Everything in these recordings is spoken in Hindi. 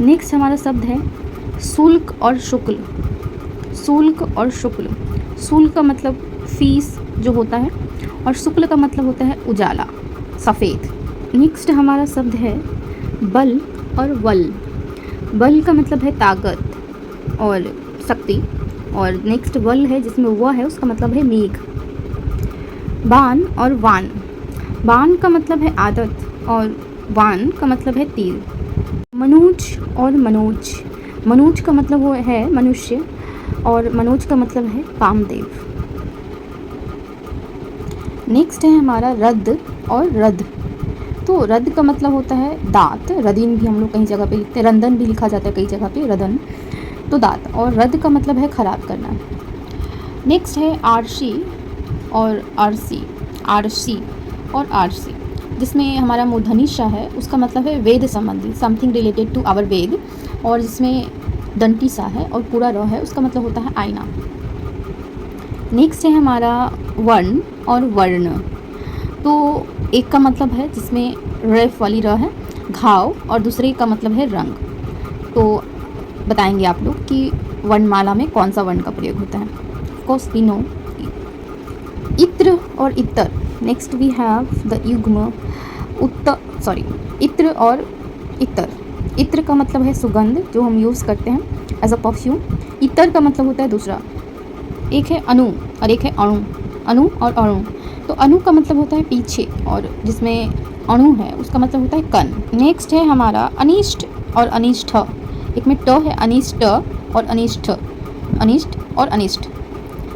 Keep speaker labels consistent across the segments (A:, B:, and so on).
A: नेक्स्ट हमारा शब्द है शुल्क और शुक्ल। शुल्क और शुक्ल, शुल्क का मतलब फीस जो होता है और शुक्ल का मतलब होता है उजाला, सफ़ेद। नेक्स्ट हमारा शब्द है बल और वल। बल का मतलब है ताकत और शक्ति, और नेक्स्ट वल है जिसमें वह है उसका मतलब है मेघ। बाण और वान, बाण का मतलब है आदत और वान का मतलब है तीर। मनोज और मनोज, मनोज का मतलब वो है मनुष्य और मनोज का मतलब है कामदेव। नेक्स्ट है हमारा रद्द और रद्द। तो रद्द का मतलब होता है दांत, रदीन भी हम लोग कई जगह पे लिखते हैं, रंदन भी लिखा जाता है कई जगह पे, रदन तो दांत, और रद्द का मतलब है ख़राब करना। नेक्स्ट है आरसी और आरसी, आरसी और आरसी, जिसमें हमारा मूर्धनी श है उसका मतलब है वेद संबंधी, समथिंग रिलेटेड टू आवर वेद, और जिसमें दंती सा है और पूरा र है उसका मतलब होता है आईना। नेक्स्ट है हमारा वर्ण और वर्ण। तो एक का मतलब है जिसमें रेफ वाली र है घाव, और दूसरे का मतलब है रंग। तो बताएंगे आप लोग कि वर्णमाला में कौन सा वर्ण का प्रयोग होता है। Of course we know. इत्र और इतर। नेक्स्ट वी हैव द युग्म इत्र और इतर। इत्र का मतलब है सुगंध जो हम यूज़ करते हैं एज अ परफ्यूम। इतर का मतलब होता है दूसरा। एक है अणु और एक है अणु, अणु और अणु। तो अणु का मतलब होता है पीछे, और जिसमें अणु है उसका मतलब होता है कण। नेक्स्ट है हमारा अनिष्ट और अनिष्ठ। एक में ट है, अनिष्ट और अनिष्ठ, अनिष्ट और अनिष्ट।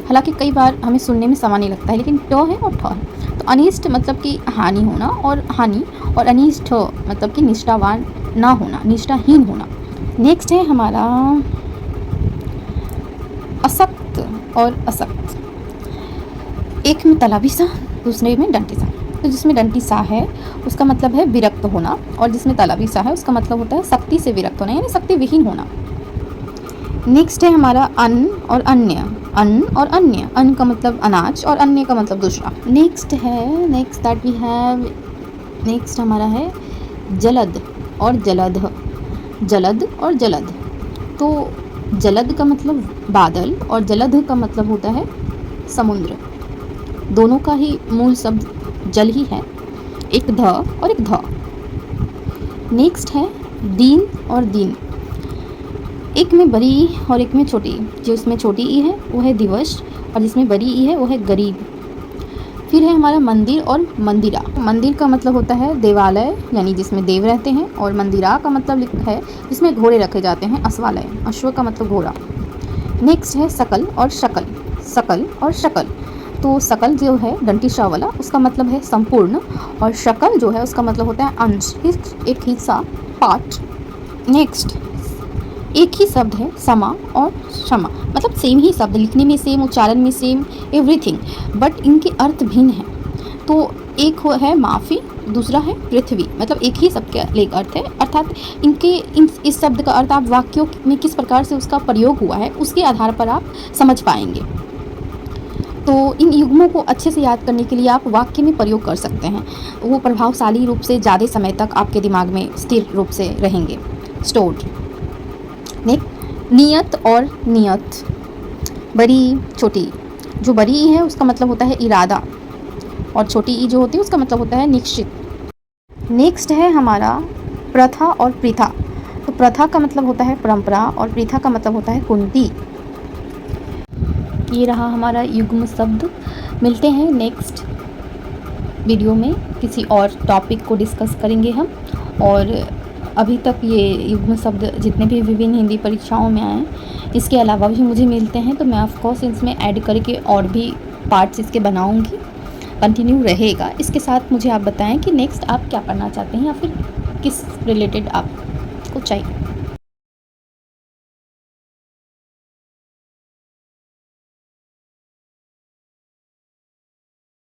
A: हालांकि कई बार हमें सुनने में समान नहीं लगता है, लेकिन ट है और ठ है। तो अनिष्ट मतलब कि हानि होना और हानि, और अनिष्ठ मतलब कि निष्ठावान ना होना, निष्ठाहीन होना। नेक्स्ट है हमारा असक्त और असक्त। एक में तलाबी सा, दूसरे में डंटी सा। तो जिसमें डंटी सा है उसका मतलब है विरक्त होना, और जिसमें तलाबी सा है उसका मतलब होता है शक्ति से विरक्त होना, यानी शक्ति विहीन होना। नेक्स्ट है हमारा अन्न और अन्य। अन्न और अन्य, अन्न का मतलब अनाज और अन्य का मतलब दूसरा। Next that we have, next हमारा है जलद और जलध। जलद और जलध। तो जलद का मतलब बादल और जलध का मतलब होता है समुद्र। दोनों का ही मूल शब्द जल ही है, एक ध और एक ध। नेक्स्ट है दीन और दीन। एक में बड़ी और एक में छोटी। जो इसमें छोटी ई है वो है दिवस, और जिसमें बड़ी ई है वो है गरीब। फिर है हमारा मंदिर और मंदिरा। मंदिर का मतलब होता है देवालय, यानी जिसमें देव रहते हैं, और मंदिरा का मतलब है जिसमें घोड़े रखे जाते हैं, अश्वालय। अश्व का मतलब घोड़ा। नेक्स्ट है सकल और शकल। सकल और शकल। तो सकल जो है डंटी शाह वाला उसका मतलब है संपूर्ण, और शकल जो है उसका मतलब होता है अंश, एक हिस्सा, पार्ट। नेक्स्ट एक ही शब्द है समा और क्षमा, मतलब सेम ही शब्द, लिखने में सेम, उच्चारण में सेम, एवरीथिंग, बट इनके अर्थ भिन्न हैं। तो एक है माफ़ी, दूसरा है पृथ्वी, मतलब एक ही शब्द का एक अर्थ है, अर्थात इस शब्द का अर्थ आप वाक्यों में किस प्रकार से उसका प्रयोग हुआ है उसके आधार पर आप समझ पाएंगे। तो इन युग्मों को अच्छे से याद करने के लिए आप वाक्य में प्रयोग कर सकते हैं, वो प्रभावशाली रूप से ज़्यादा समय तक आपके दिमाग में स्थिर रूप से रहेंगे, स्टोर्ड। नियत और नियत। बड़ी छोटी। जो बड़ी ई है उसका मतलब होता है इरादा, और छोटी ई जो होती है उसका मतलब होता है निश्चित। नेक्स्ट है हमारा प्रथा और प्रथा। तो प्रथा का मतलब होता है परंपरा, और प्रथा का मतलब होता है कुंती। ये रहा हमारा युग्म शब्द। मिलते हैं नेक्स्ट वीडियो में, किसी और टॉपिक को डिस्कस करेंगे हम। और अभी तक ये युग्म शब्द जितने भी विभिन्न हिंदी परीक्षाओं में आए, इसके अलावा भी मुझे मिलते हैं, तो मैं ऑफकोर्स इसमें ऐड करके और भी पार्ट्स इसके बनाऊंगी, कंटिन्यू रहेगा। इसके साथ मुझे आप बताएं कि नेक्स्ट आप क्या पढ़ना चाहते हैं, या फिर किस रिलेटेड आपको चाहिए।